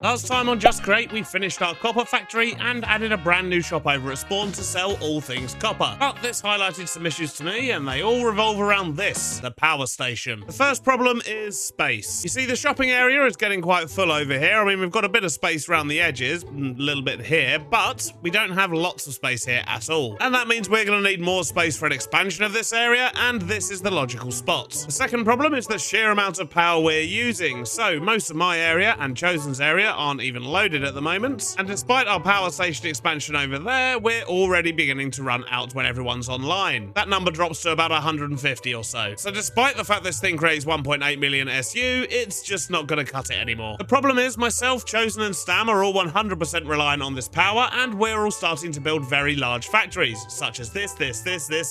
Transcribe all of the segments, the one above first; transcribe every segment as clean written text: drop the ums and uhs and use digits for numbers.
Last time on Just Create, we finished our copper factory and added a brand new shop over at spawn to sell all things copper. But this highlighted some issues to me, and they all revolve around this, the power station. The first problem is space. You see, the shopping area is getting quite full over here. I mean, we've got a bit of space around the edges, a little bit here, but we don't have lots of space here at all. And that means we're going to need more space for an expansion of this area, and this is the logical spot. The second problem is the sheer amount of power we're using. So most of my area and Chosen's area aren't even loaded at the moment, and despite our power station expansion over there, we're already beginning to run out when everyone's online. That number drops to about 150 or so. So despite the fact this thing creates 1.8 million SU, it's just not going to cut it anymore. The problem is myself, Chosen and Stam are all 100% reliant on this power, and we're all starting to build very large factories, such as this,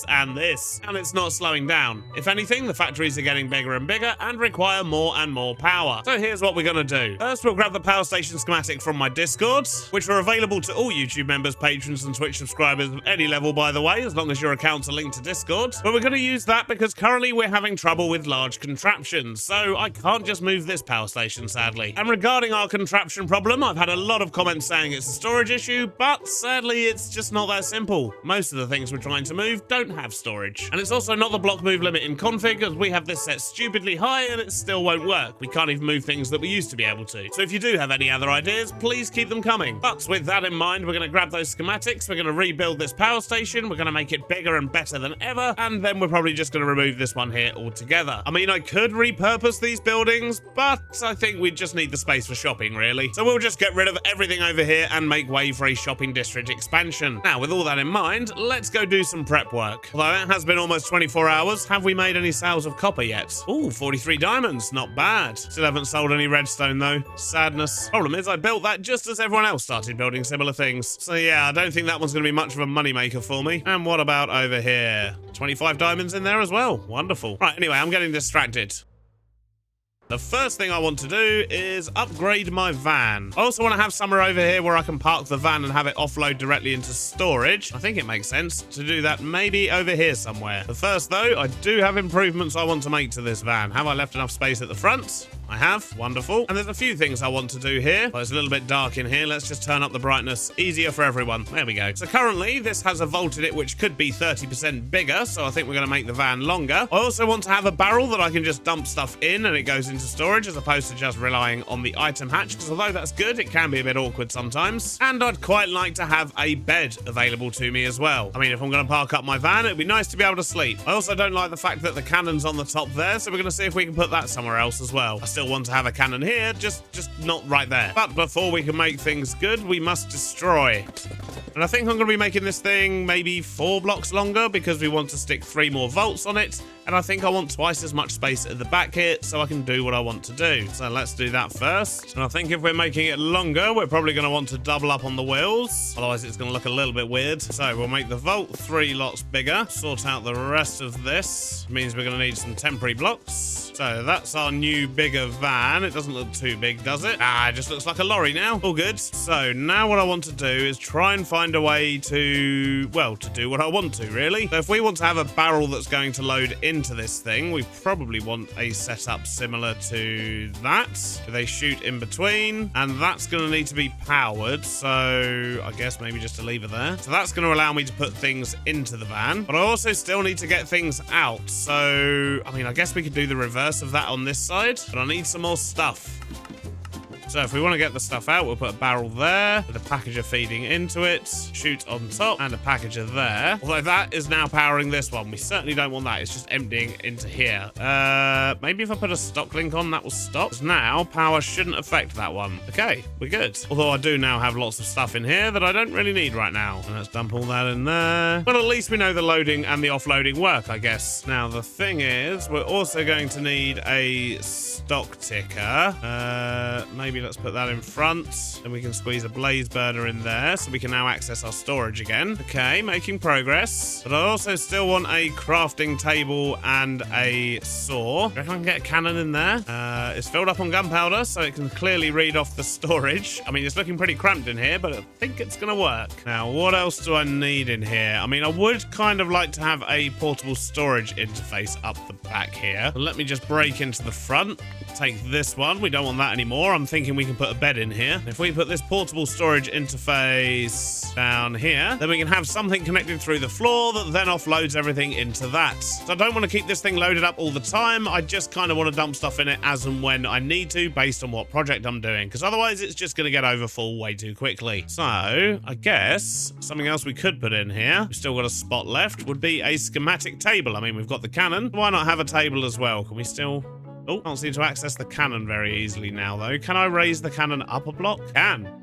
and this. And it's not slowing down. If anything, the factories are getting bigger and bigger and require more and more power. So here's what we're going to do. First, we'll grab the power station schematic from my Discord, which are available to all YouTube members, patrons, and Twitch subscribers of any level, by the way, as long as your accounts are linked to Discord. But we're going to use that because currently we're having trouble with large contraptions, so I can't just move this power station, sadly. And regarding our contraption problem, I've had a lot of comments saying it's a storage issue, but sadly it's just not that simple. Most of the things we're trying to move don't have storage. And it's also not the block move limit in config, as we have this set stupidly high and it still won't work. We can't even move things that we used to be able to. So if you do have any other ideas, please keep them coming. But with that in mind, we're going to grab those schematics, we're going to rebuild this power station, we're going to make it bigger and better than ever, and then we're probably just going to remove this one here altogether. I mean, I could repurpose these buildings, but I think we just need the space for shopping, really. So we'll just get rid of everything over here and make way for a shopping district expansion. Now, with all that in mind, let's go do some prep work. Although it has been almost 24 hours, have we made any sales of copper yet? Ooh, 43 diamonds, not bad. Still haven't sold any redstone though. Sadness. Problem is, I built that just as everyone else started building similar things. So yeah, I don't think that one's going to be much of a moneymaker for me. And what about over here? 25 diamonds in there as well. Wonderful. Right, anyway, I'm getting distracted. The first thing I want to do is upgrade my van. I also want to have somewhere over here where I can park the van and have it offload directly into storage. I think it makes sense to do that maybe over here somewhere. But first though, I do have improvements I want to make to this van. Have I left enough space at the front? I have. Wonderful. And there's a few things I want to do here. Well, it's a little bit dark in here. Let's just turn up the brightness. Easier for everyone. There we go. So currently, this has a vault in it which could be 30% bigger, so I think we're going to make the van longer. I also want to have a barrel that I can just dump stuff in and it goes into storage as opposed to just relying on the item hatch, because although that's good, it can be a bit awkward sometimes. And I'd quite like to have a bed available to me as well. I mean, if I'm going to park up my van, it'd be nice to be able to sleep. I also don't like the fact that the cannon's on the top there, so we're going to see if we can put that somewhere else as well. I still want to have a cannon here, just not right there. But before we can make things good, we must destroy. And I think I'm going to be making this thing maybe 4 blocks longer because we want to stick 3 more vaults on it. And I think I want twice as much space at the back here so I can do what I want to do. So let's do that first. And I think if we're making it longer, we're probably going to want to double up on the wheels. Otherwise, it's going to look a little bit weird. So we'll make the vault 3 lots bigger. Sort out the rest of this. Means we're going to need some temporary blocks. So that's our new bigger van. It doesn't look too big, does it? It just looks like a lorry now. All good. So now what I want to do is try and find a way to, well, to do what I want to, really. So if we want to have a barrel that's going to load into this thing, we probably want a setup similar to that. They shoot in between, and that's going to need to be powered. So I guess maybe just a lever there. So that's going to allow me to put things into the van, but I also still need to get things out. So, I mean, I guess we could do the reverse of that on this side, but I need some more stuff. So if we want to get the stuff out, we'll put a barrel there with a packager feeding into it, chute on top, and a packager there. Although that is now powering this one. We certainly don't want that. It's just emptying into here. Maybe if I put a stock link on, that will stop. 'Cause now, power shouldn't affect that one. Okay, we're good. Although I do now have lots of stuff in here that I don't really need right now. And let's dump all that in there. But at least we know the loading and the offloading work, I guess. Now, the thing is, we're also going to need a stock ticker. Maybe let's put that in front. Then we can squeeze a blaze burner in there so we can now access our storage again. Okay, making progress. But I also still want a crafting table and a saw. I reckon I can get a cannon in there. It's filled up on gunpowder, so it can clearly read off the storage. I mean, it's looking pretty cramped in here, but I think it's going to work. Now, what else do I need in here? I mean, I would kind of like to have a portable storage interface up the back here. Let me just break into the front. take this one. We don't want that anymore. I'm thinking we can put a bed in here. If we put this portable storage interface down here, then we can have something connected through the floor that then offloads everything into that. So I don't want to keep this thing loaded up all the time. I just kind of want to dump stuff in it as and when I need to, based on what project I'm doing, because otherwise it's just going to get over full way too quickly. So I guess something else we could put in here, we've still got a spot left, would be a schematic table. I mean, we've got the cannon. Why not have a table as well? Can we still... Oh, can't seem to access the cannon very easily now, though. Can I raise the cannon up a block? Can.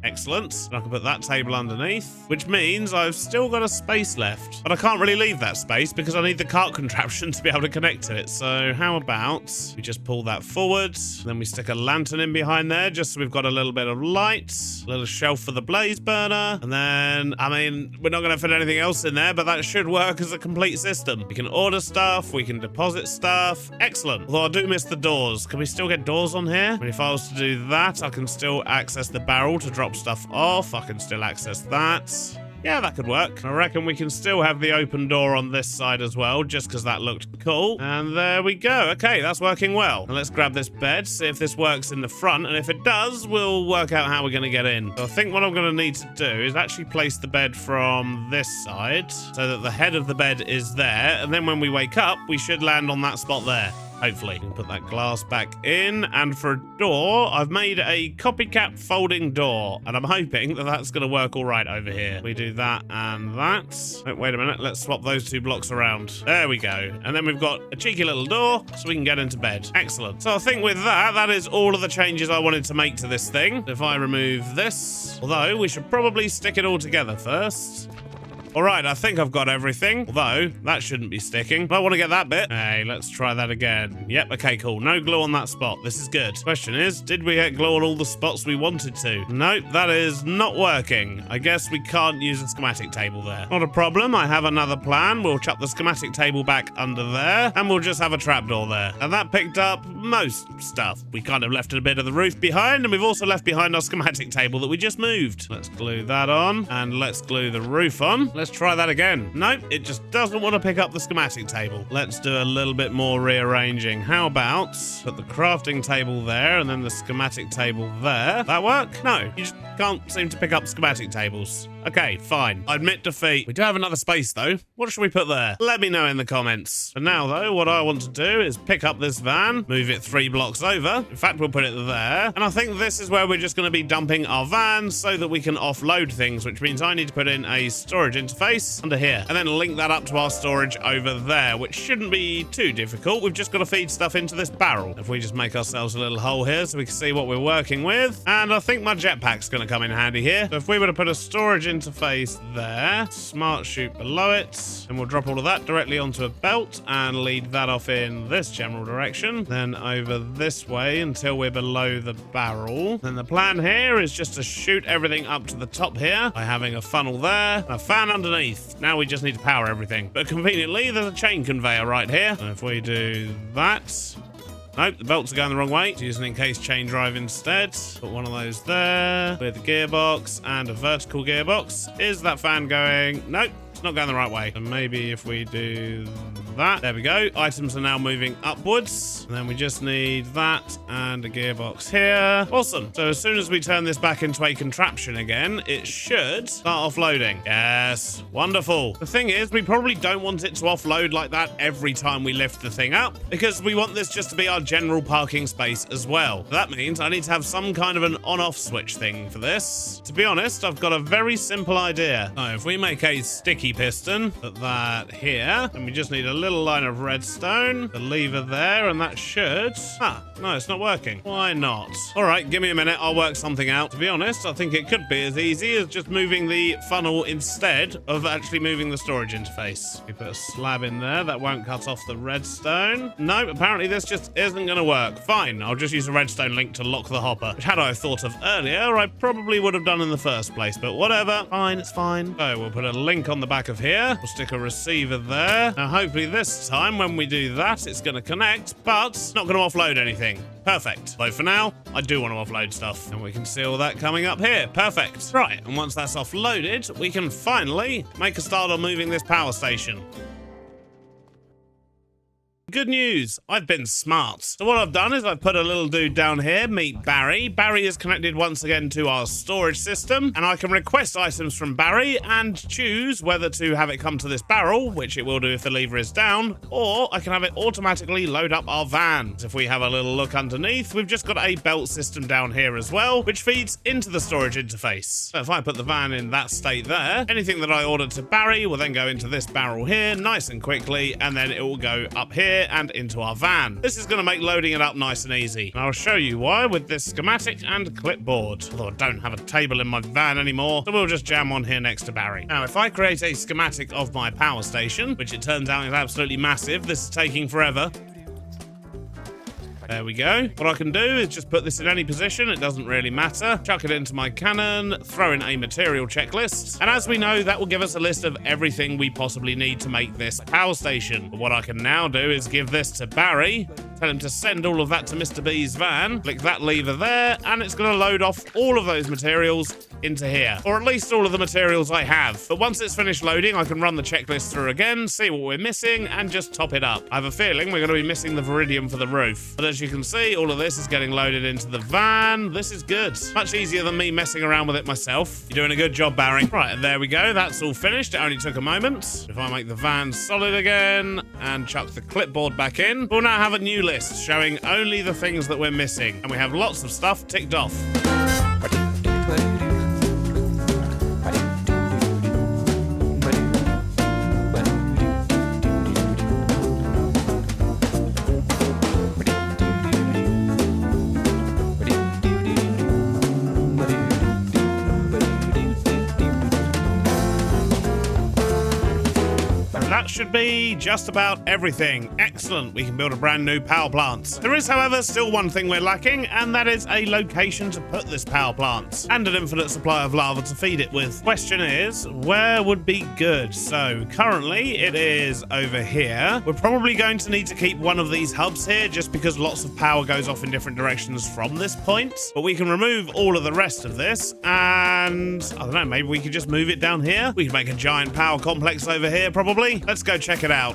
Excellent. And I can put that table underneath, which means I've still got a space left. But I can't really leave that space because I need the cart contraption to be able to connect to it. So how about we just pull that forward, then we stick a lantern in behind there just so we've got a little bit of light, a little shelf for the blaze burner, and then, I mean, we're not going to fit anything else in there, but that should work as a complete system. We can order stuff, we can deposit stuff. Excellent. Although I do miss the doors. Can we still get doors on here? I mean, if I was to do that, I can still access the barrel to drop stuff off. I can still access that. Yeah, that could work. I reckon we can still have the open door on this side as well, just because that looked cool. And there we go. Okay, that's working well. And let's grab this bed, see if this works in the front. And if it does, we'll work out how we're going to get in. So I think what I'm going to need to do is actually place the bed from this side so that the head of the bed is there. And then when we wake up, we should land on that spot there. Hopefully. We can put that glass back in. And for a door, I've made a copycat folding door. And I'm hoping that that's going to work all right over here. We do that and that. Oh, wait a minute. Let's swap those two blocks around. There we go. And then we've got a cheeky little door so we can get into bed. Excellent. So I think with that, that is all of the changes I wanted to make to this thing. If I remove this, although we should probably stick it all together first. All right, I think I've got everything, although that shouldn't be sticking. I want to get that bit. Hey, let's try that again. Yep, okay, cool. No glue on that spot. This is good. Question is, did we get glue on all the spots we wanted to? Nope, that is not working. I guess we can't use a schematic table there. Not a problem. I have another plan. We'll chuck the schematic table back under there, and we'll just have a trapdoor there. And that picked up most stuff. We kind of left a bit of the roof behind, and we've also left behind our schematic table that we just moved. Let's glue that on, and let's glue the roof on. Let's try that again. Nope, it just doesn't want to pick up the schematic table. Let's do a little bit more rearranging. How about put the crafting table there and then the schematic table there? That work? No, you just can't seem to pick up schematic tables. Okay, fine. I admit defeat. We do have another space though. What should we put there? Let me know in the comments. For now though, what I want to do is pick up this van, move it 3 blocks over. In fact, we'll put it there. And I think this is where we're just going to be dumping our van so that we can offload things, which means I need to put in a storage interface under here and then link that up to our storage over there, which shouldn't be too difficult. We've just got to feed stuff into this barrel. If we just make ourselves a little hole here so we can see what we're working with. And I think my jetpack's going to come in handy here. So if we were to put a storage interface there, smart chute below it, and we'll drop all of that directly onto a belt and lead that off in this general direction, then over this way until we're below the barrel. Then the plan here is just to shoot everything up to the top here by having a funnel there, a fan underneath. Now we just need to power everything. But conveniently, there's a chain conveyor right here. And if we do that... Nope, the belts are going the wrong way. Use an encased chain drive instead. Put one of those there with a gearbox and a vertical gearbox. Is that fan going? Nope, it's not going the right way. And maybe if we do that. There we go. Items are now moving upwards. And then we just need that and a gearbox here. Awesome. So as soon as we turn this back into a contraption again, it should start offloading. Yes. Wonderful. The thing is, we probably don't want it to offload like that every time we lift the thing up because we want this just to be our general parking space as well. That means I need to have some kind of an on-off switch thing for this. To be honest, I've got a very simple idea. So if we make a sticky piston, put that here, and we just need a little line of redstone, the lever there, and that should... no, it's not working. Why not? All right, give me a minute. I'll work something out. To be honest, I think it could be as easy as just moving the funnel instead of actually moving the storage interface. We put a slab in there. That won't cut off the redstone. No, apparently this just isn't going to work. Fine, I'll just use a redstone link to lock the hopper, which had I thought of earlier, I probably would have done in the first place, but whatever. Fine, it's fine. So we'll put a link on the back of here. We'll stick a receiver there. Now, hopefully this time when we do that, it's going to connect, but it's not going to offload anything. Perfect. So for now, I do want to offload stuff, and we can see all that coming up here. Perfect. Right, and once that's offloaded, we can finally make a start on moving this power station. Good news, I've been smart. So what I've done is I've put a little dude down here, meet Barry. Barry is connected once again to our storage system, and I can request items from Barry and choose whether to have it come to this barrel, which it will do if the lever is down, or I can have it automatically load up our van. If we have a little look underneath, we've just got a belt system down here as well, which feeds into the storage interface. So if I put the van in that state there, anything that I ordered to Barry will then go into this barrel here nice and quickly, and then it will go up here and into our van. This is going to make loading it up nice and easy. And I'll show you why with this schematic and clipboard. Although I don't have a table in my van anymore, so we'll just jam on here next to Barry. Now, if I create a schematic of my power station, which it turns out is absolutely massive, this is taking forever. There we go. What I can do is just put this in any position. It doesn't really matter. Chuck it into my cannon, throw in a material checklist. And as we know, that will give us a list of everything we possibly need to make this power station. But what I can now do is give this to Barry, tell him to send all of that to Mr. B's van, click that lever there, and it's going to load off all of those materials into here. Or at least all of the materials I have. But once it's finished loading, I can run the checklist through again, see what we're missing, and just top it up. I have a feeling we're going to be missing the Viridium for the roof. But as you can see, all of this is getting loaded into the van. This is good. Much easier than me messing around with it myself. You're doing a good job, Barry. Right, and there we go. That's all finished. It only took a moment. If I make the van solid again and chuck the clipboard back in, we'll now have a new list showing only the things that we're missing. And we have lots of stuff ticked off. That should be just about everything. Excellent, we can build a brand new power plant. There is, however, still one thing we're lacking, and that is a location to put this power plant, and an infinite supply of lava to feed it with. Question is, where would be good? So, currently, it is over here. We're probably going to need to keep one of these hubs here, just because lots of power goes off in different directions from this point. But we can remove all of the rest of this, and, I don't know, maybe we could just move it down here? We could make a giant power complex over here, probably. Let's go check it out.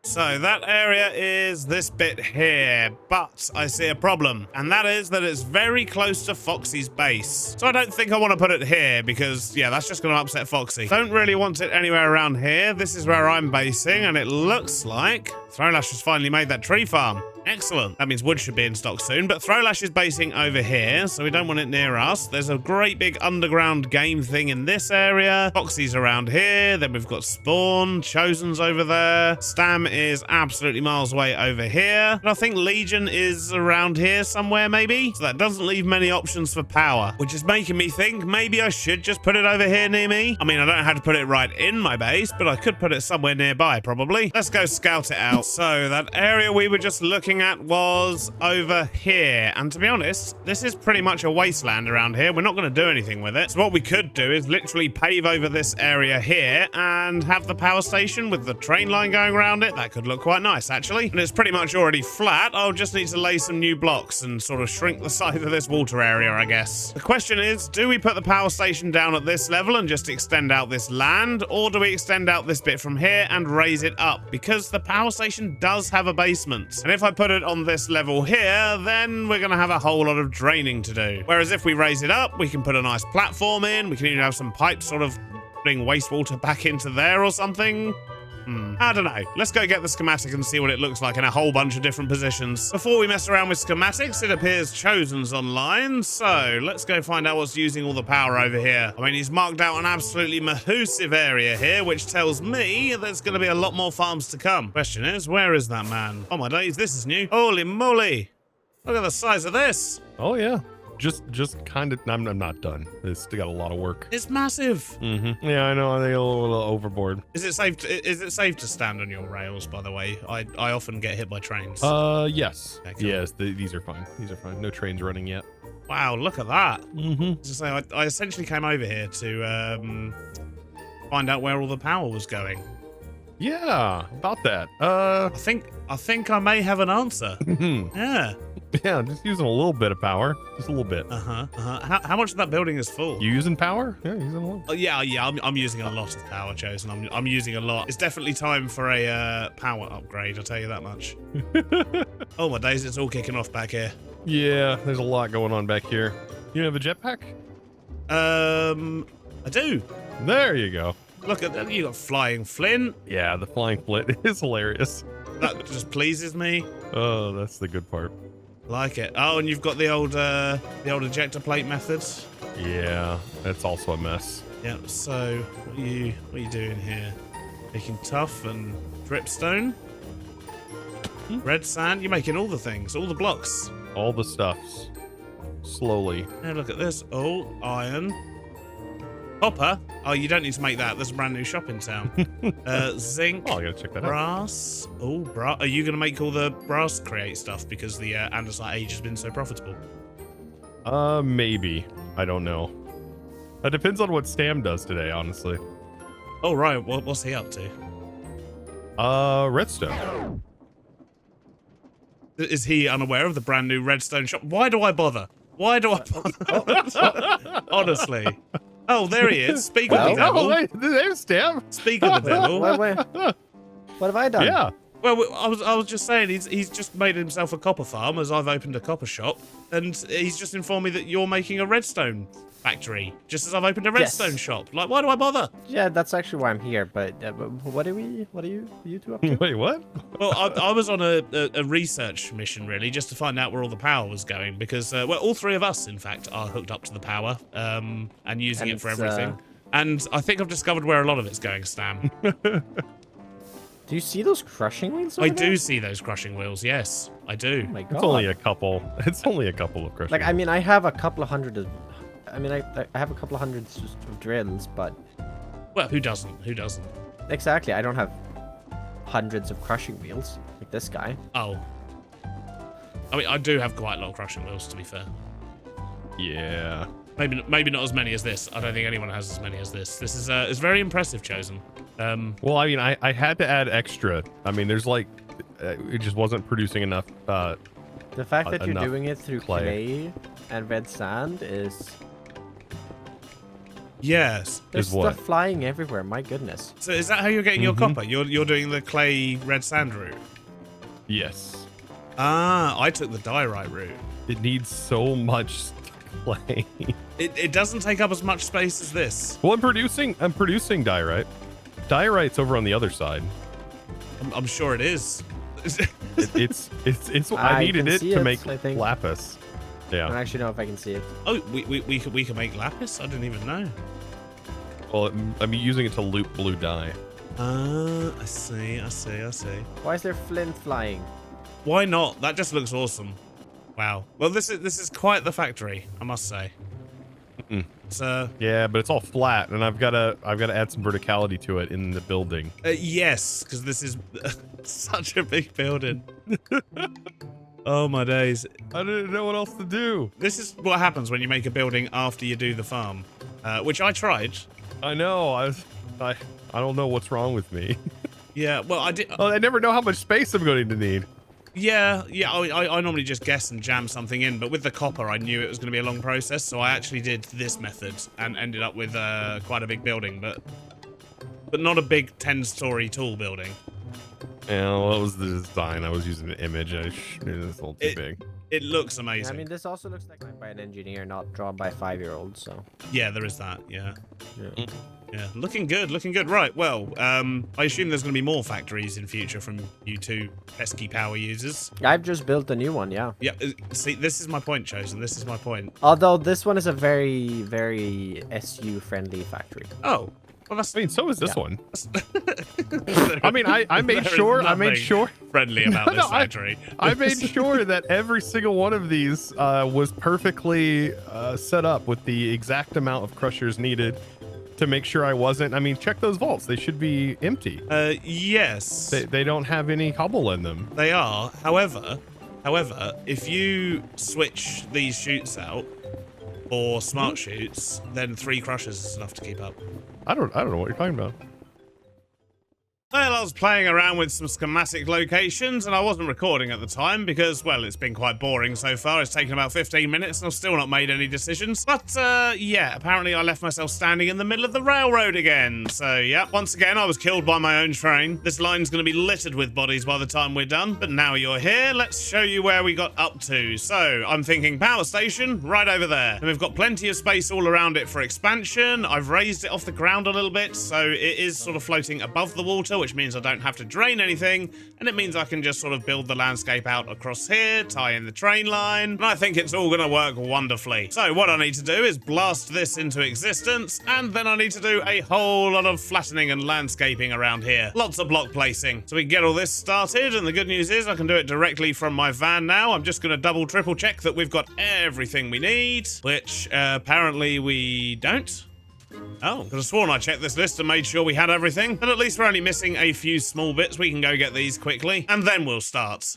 So that area is this bit here, but I see a problem, and that is that it's very close to Foxy's base. So I don't think I want to put it here because, yeah, that's just going to upset Foxy. Don't really want it anywhere around here. This is where I'm basing, and it looks like Throwlash has finally made that tree farm. Excellent. That means wood should be in stock soon, but Throwlash is basing over here, so we don't want it near us. There's a great big underground game thing in this area. Foxy's around here. Then we've got Spawn. Chosen's over there. Stam is absolutely miles away over here. And I think Legion is around here somewhere, maybe. So that doesn't leave many options for power, which is making me think maybe I should just put it over here near me. I mean, I don't know how to put it right in my base, but I could put it somewhere nearby, probably. Let's go scout it out. So that area we were just looking at was over here, and to be honest, this is pretty much a wasteland around here. We're not going to do anything with it, so what we could do is literally pave over this area here and have the power station with the train line going around it. That could look quite nice, actually, and it's pretty much already flat. I'll just need to lay some new blocks and sort of shrink the size of this water area, I guess. The question is, do we put the power station down at this level and just extend out this land, or do we extend out this bit from here and raise it up? Because the power station does have a basement, and if I put it on this level here, then we're going to have a whole lot of draining to do. Whereas if we raise it up, we can put a nice platform in. We can even have some pipes sort of putting wastewater back into there or something. I don't know. Let's go get the schematic and see what it looks like in a whole bunch of different positions. Before we mess around with schematics, it appears Chosen's online, so let's go find out what's using all the power over here. I mean, he's marked out an absolutely massive area here, which tells me there's going to be a lot more farms to come. Question is, where is that man? Oh my days, this is new. Holy moly! Look at the size of this. Oh yeah. Just kind of, I'm not done. It's still got a lot of work. It's massive. Yeah, I know. I think a little overboard. Is it safe to stand on your rails, by the way? I often get hit by trains. Yes. Okay, cool. Yes, these are fine. These are fine. No trains running yet. Wow, look at that. Just say, I essentially came over here to find out where all the power was going. Yeah, about that. I think I may have an answer. Yeah. Yeah, just using a little bit of power. Just a little bit. How much of that building is full? You using power? Yeah, using a little. Oh, yeah. I'm using a lot of power, Chosen. I'm using a lot. It's definitely time for a power upgrade. I'll tell you that much. Oh my days! It's all kicking off back here. Yeah, there's a lot going on back here. You have a jetpack? I do. There you go. Look at that. You got flying Flint. Yeah, the flying flint is hilarious. That just pleases me. Oh, that's the good part. Like it. Oh, and you've got the old ejector plate method. Yeah, that's also a mess. Yeah. So what are you doing here? Making tuff and dripstone, red sand. You're making all the things, all the blocks, all the stuffs. Slowly. Now look at this. Oh, iron. Copper. Oh, you don't need to make that. There's a brand new shop in town. Zinc. Oh, I gotta check that out. Brass. Oh, brass. Are you gonna make all the brass create stuff because the andesite age has been so profitable? Maybe. I don't know. It depends on what Stam does today, honestly. Oh right. What's he up to? Redstone. Is he unaware of the brand new redstone shop? Why do I bother? Why do I bother? Honestly. Oh, there he is. Speak of the devil. Oh, wait, there's Stam. Speak of the devil. Wait. What have I done? Yeah. Well, I was just saying he's just made himself a copper farm as I've opened a copper shop, and he's just informed me that you're making a redstone factory just as I've opened a redstone shop. Like, why do I bother? Yeah, that's actually why I'm here. But what are you two up to? Wait, what? Well, I was on a research mission really, just to find out where all the power was going because well, all three of us in fact are hooked up to the power and using it for everything. And I think I've discovered where a lot of it's going, Stam. Do you see those crushing wheels? I do see those crushing wheels. Yes, I do. Oh my god! It's only a couple. It's only a couple of crushing. Like, I mean, I have a couple of hundred. I have a couple of hundreds of drills, but well, who doesn't? Who doesn't? Exactly. I don't have hundreds of crushing wheels like this guy. Oh. I mean, I do have quite a lot of crushing wheels, to be fair. Yeah. Maybe not as many as this. I don't think anyone has as many as this. This is very impressive, Chosen. Well, I mean, I had to add extra. I mean, there's like, it just wasn't producing enough. The fact that you're doing it through clay and red sand is... Yes. There's stuff flying everywhere, my goodness. So is that how you're getting your copper? You're doing the clay red sand route? Yes. Ah, I took the diorite route. It needs so much clay. It doesn't take up as much space as this. Well, I'm producing diorite. Diorite's over on the other side. I'm sure it is. it's I needed it to make lapis. Yeah. I don't actually know if I can see it. Oh, we can make lapis? I didn't even know. Well, I'm using it to loop blue dye. I see. Why is there flint flying? Why not? That just looks awesome. Wow. Well, this is quite the factory, I must say. So yeah, but it's all flat, and I've got to add some verticality to it in the building. Yes, because this is such a big building. Oh my days! I didn't know what else to do. This is what happens when you make a building after you do the farm, which I tried. I know. I don't know what's wrong with me. Yeah. Well, I did. Oh, I never know how much space I'm going to need. Yeah. I normally just guess and jam something in, but with the copper, I knew it was going to be a long process, so I actually did this method and ended up with quite a big building, but not a big 10-story tall building. Yeah, well, that was the design. I was using an image. It's a little too big. It looks amazing. I mean, this also looks like by an engineer, not drawn by a 5-year-old. So yeah, there is that. Yeah. Looking good. Right. Well, I assume there's going to be more factories in future from you two pesky power users. I've just built a new one. Yeah. Yeah. See, this is my point, Chosen. This is my point. Although this one is a very, very SU friendly factory. Oh. Well, I mean, so is this one. I mean, I made sure friendly about this factory. I made sure that every single one of these was perfectly set up with the exact amount of crushers needed to make sure I wasn't. I mean, check those vaults; they should be empty. Yes. They don't have any cobble in them. They are. However, if you switch these chutes out for smart chutes, then 3 crushers is enough to keep up. I don't know what you're talking about. Well, I was playing around with some schematic locations and I wasn't recording at the time because, well, it's been quite boring so far. It's taken about 15 minutes and I've still not made any decisions. But, yeah, apparently I left myself standing in the middle of the railroad again. So, yeah, once again, I was killed by my own train. This line's going to be littered with bodies by the time we're done. But now you're here, let's show you where we got up to. So, I'm thinking power station right over there. And we've got plenty of space all around it for expansion. I've raised it off the ground a little bit, so it is sort of floating above the water, which means I don't have to drain anything, and it means I can just sort of build the landscape out across here, tie in the train line, and I think it's all going to work wonderfully. So what I need to do is blast this into existence, and then I need to do a whole lot of flattening and landscaping around here. Lots of block placing. So we can get all this started, and the good news is I can do it directly from my van now. I'm just going to double, triple check that we've got everything we need, which apparently we don't. Oh, could have sworn I checked this list and made sure we had everything. But at least we're only missing a few small bits. We can go get these quickly, and then we'll start.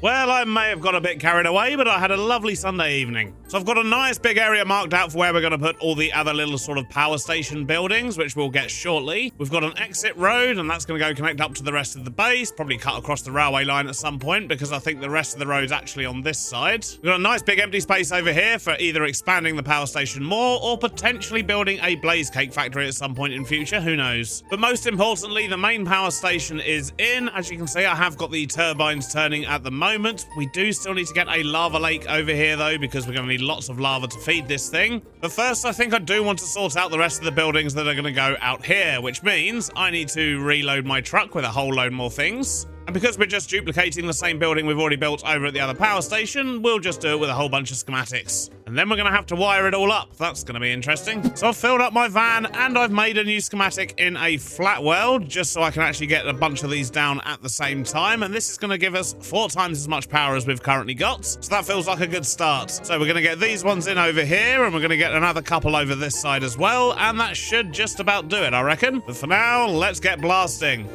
Well, I may have got a bit carried away, but I had a lovely Sunday evening. So I've got a nice big area marked out for where we're going to put all the other little sort of power station buildings, which we'll get shortly. We've got an exit road, and that's going to go connect up to the rest of the base, probably cut across the railway line at some point, because I think the rest of the road's actually on this side. We've got a nice big empty space over here for either expanding the power station more, or potentially building a blaze cake factory at some point in future, who knows. But most importantly, the main power station is in. As you can see, I have got the turbines turning at the moment. We do still need to get a lava lake over here though, because we're going to need lots of lava to feed this thing. But first, I think I do want to sort out the rest of the buildings that are going to go out here, which means I need to reload my truck with a whole load more things. And because we're just duplicating the same building we've already built over at the other power station, we'll just do it with a whole bunch of schematics. And then we're going to have to wire it all up. That's going to be interesting. So I've filled up my van and I've made a new schematic in a flat world, just so I can actually get a bunch of these down at the same time. And this is going to give us 4 times as much power as we've currently got. So that feels like a good start. So we're going to get these ones in over here, and we're going to get another couple over this side as well. And that should just about do it, I reckon. But for now, let's get blasting.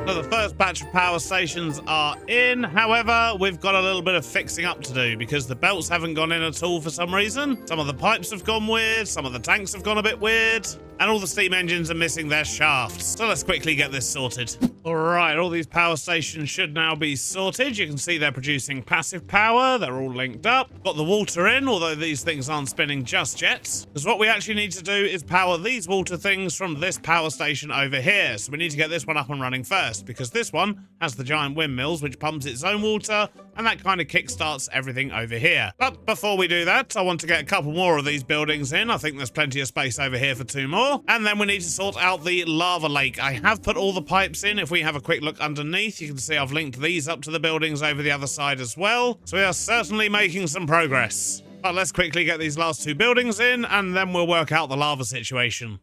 So the first batch of power stations are in. However, we've got a little bit of fixing up to do because the belts haven't gone in at all for some reason. Some of the pipes have gone weird. Some of the tanks have gone a bit weird. And all the steam engines are missing their shafts. So let's quickly get this sorted. All right, all these power stations should now be sorted. You can see they're producing passive power. They're all linked up. Got the water in, although these things aren't spinning just yet. Because what we actually need to do is power these water things from this power station over here. So we need to get this one up and running first, because this one has the giant windmills, which pumps its own water, and that kind of kickstarts everything over here. But before we do that, I want to get a couple more of these buildings in. I think there's plenty of space over here for 2 more. And then we need to sort out the lava lake. I have put all the pipes in. If we have a quick look underneath, you can see I've linked these up to the buildings over the other side as well. So we are certainly making some progress. But let's quickly get these last 2 buildings in, and then we'll work out the lava situation.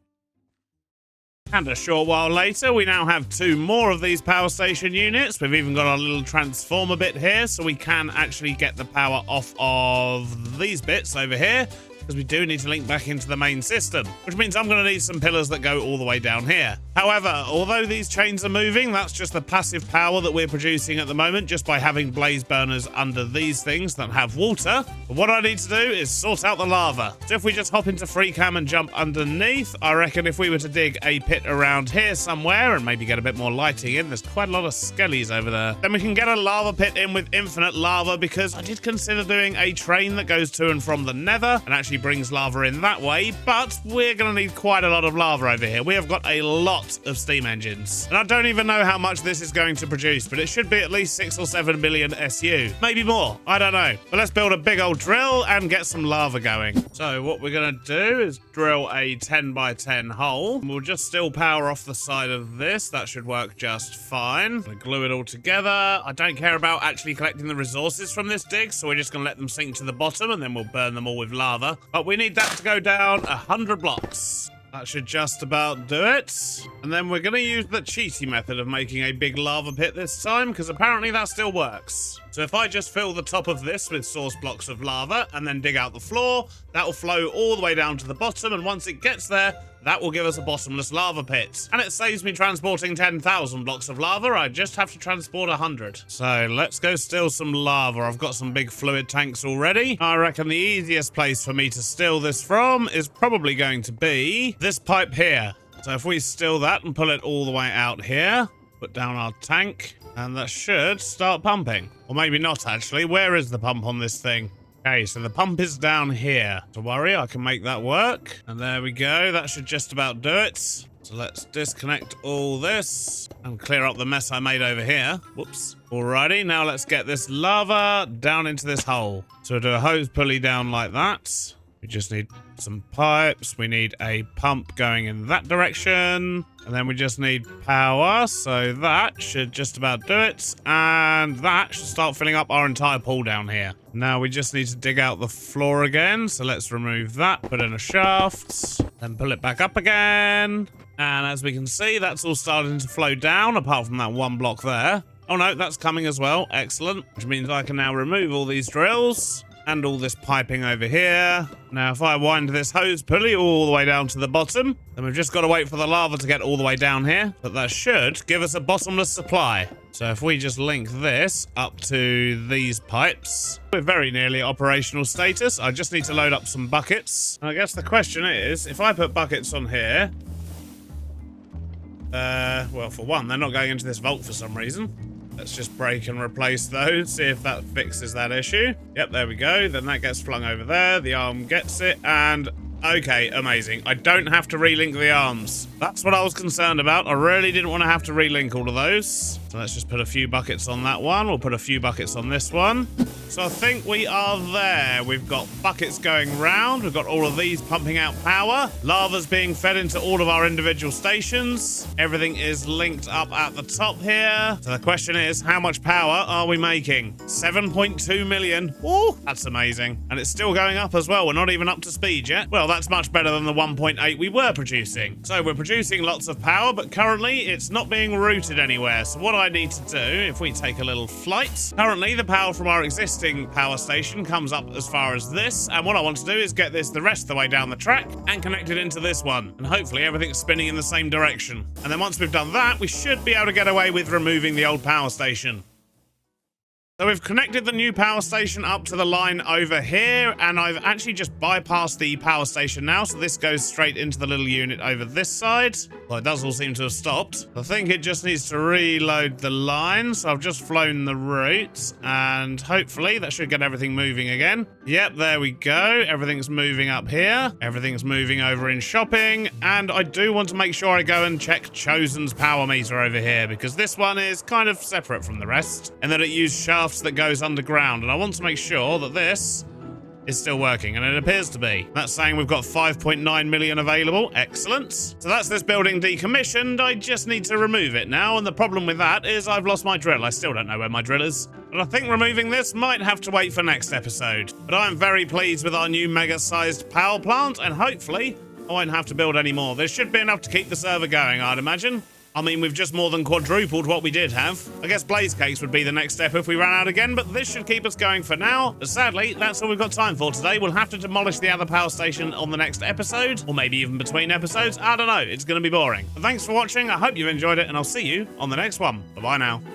And a short while later, we now have 2 more of these power station units. We've even got our little transformer bit here, so we can actually get the power off of these bits over here, because we do need to link back into the main system, which means I'm going to need some pillars that go all the way down here. However, although these chains are moving, that's just the passive power that we're producing at the moment, just by having blaze burners under these things that have water. But what I need to do is sort out the lava. So if we just hop into free cam and jump underneath, I reckon if we were to dig a pit around here somewhere and maybe get a bit more lighting in, there's quite a lot of skellies over there, then we can get a lava pit in with infinite lava, because I did consider doing a train that goes to and from the nether and actually actually brings lava in that way, but we're going to need quite a lot of lava over here. We have got a lot of steam engines, and I don't even know how much this is going to produce, but it should be at least 6 or 7 million SU. Maybe more. I don't know. But let's build a big old drill and get some lava going. So what we're going to do is drill a 10 by 10 hole. We'll just still power off the side of this. That should work just fine. We'll glue it all together. I don't care about actually collecting the resources from this dig, so we're just going to let them sink to the bottom and then we'll burn them all with lava. But we need that to go down 100 blocks. That should just about do it. And then we're going to use the cheaty method of making a big lava pit this time, because apparently that still works. So if I just fill the top of this with source blocks of lava and then dig out the floor, that will flow all the way down to the bottom, and once it gets there, that will give us a bottomless lava pit. And it saves me transporting 10,000 blocks of lava. I just have to transport 100. So let's go steal some lava. I've got some big fluid tanks already. I reckon the easiest place for me to steal this from is probably going to be this pipe here. So if we steal that and pull it all the way out here, put down our tank, and that should start pumping. Or maybe not, actually. Where is the pump on this thing? Okay, so the pump is down here. Don't worry, I can make that work. And there we go. That should just about do it. So let's disconnect all this and clear up the mess I made over here. Whoops. Alrighty, now let's get this lava down into this hole. So we'll do a hose pulley down like that. We just need some pipes. We need a pump going in that direction. And then we just need power. So that should just about do it. And that should start filling up our entire pool down here. Now we just need to dig out the floor again. So let's remove that. Put in a shaft. Then pull it back up again. And as we can see, that's all starting to flow down, apart from that one block there. Oh no, that's coming as well. Excellent. Which means I can now remove all these drills. And all this piping over here. Now, if I wind this hose pulley all the way down to the bottom, then we've just got to wait for the lava to get all the way down here. But that should give us a bottomless supply. So if we just link this up to these pipes, we're very nearly operational status. I just need to load up some buckets. And I guess the question is, if I put buckets on here, well, for one, they're not going into this vault for some reason. Let's just break and replace those, see if that fixes that issue. Yep, there we go. Then that gets flung over there. The arm gets it, and okay, amazing. I don't have to relink the arms. That's what I was concerned about. I really didn't want to have to relink all of those. So let's just put a few buckets on that one. We'll put a few buckets on this one. So I think we are there. We've got buckets going round. We've got all of these pumping out power. Lava's being fed into all of our individual stations. Everything is linked up at the top here. So the question is, how much power are we making? 7.2 million. Ooh, that's amazing. And it's still going up as well. We're not even up to speed yet. Well, that's much better than the 1.8 we were producing. So we're producing lots of power, but currently it's not being routed anywhere. So what I need to do, if we take a little flight, currently the power from our existing power station comes up as far as this, and what I want to do is get this the rest of the way down the track and connect it into this one, and hopefully everything's spinning in the same direction. And then once we've done that, we should be able to get away with removing the old power station. So we've connected the new power station up to the line over here, and I've actually just bypassed the power station now, so this goes straight into the little unit over this side. Well, it does all seem to have stopped. I think it just needs to reload the line, so I've just flown the route, and hopefully that should get everything moving again. Yep, there we go. Everything's moving up here. Everything's moving over in shopping, and I do want to make sure I go and check Chosen's power meter over here, because this one is kind of separate from the rest, and that it used shafts that goes underground, and I want to make sure that this is still working, and it appears to be. That's saying we've got 5.9 million available. Excellent. So that's this building decommissioned. I just need to remove it now, and the problem with that is I've lost my drill. I still don't know where my drill is, but I think removing this might have to wait for next episode. But I'm very pleased with our new mega-sized power plant, and hopefully I won't have to build any more. There should be enough to keep the server going, I'd imagine. I mean, we've just more than quadrupled what we did have. I guess blaze cakes would be the next step if we ran out again, but this should keep us going for now. But sadly, that's all we've got time for today. We'll have to demolish the other power station on the next episode, or maybe even between episodes. I don't know. It's going to be boring. But thanks for watching. I hope you enjoyed it, and I'll see you on the next one. Bye-bye now.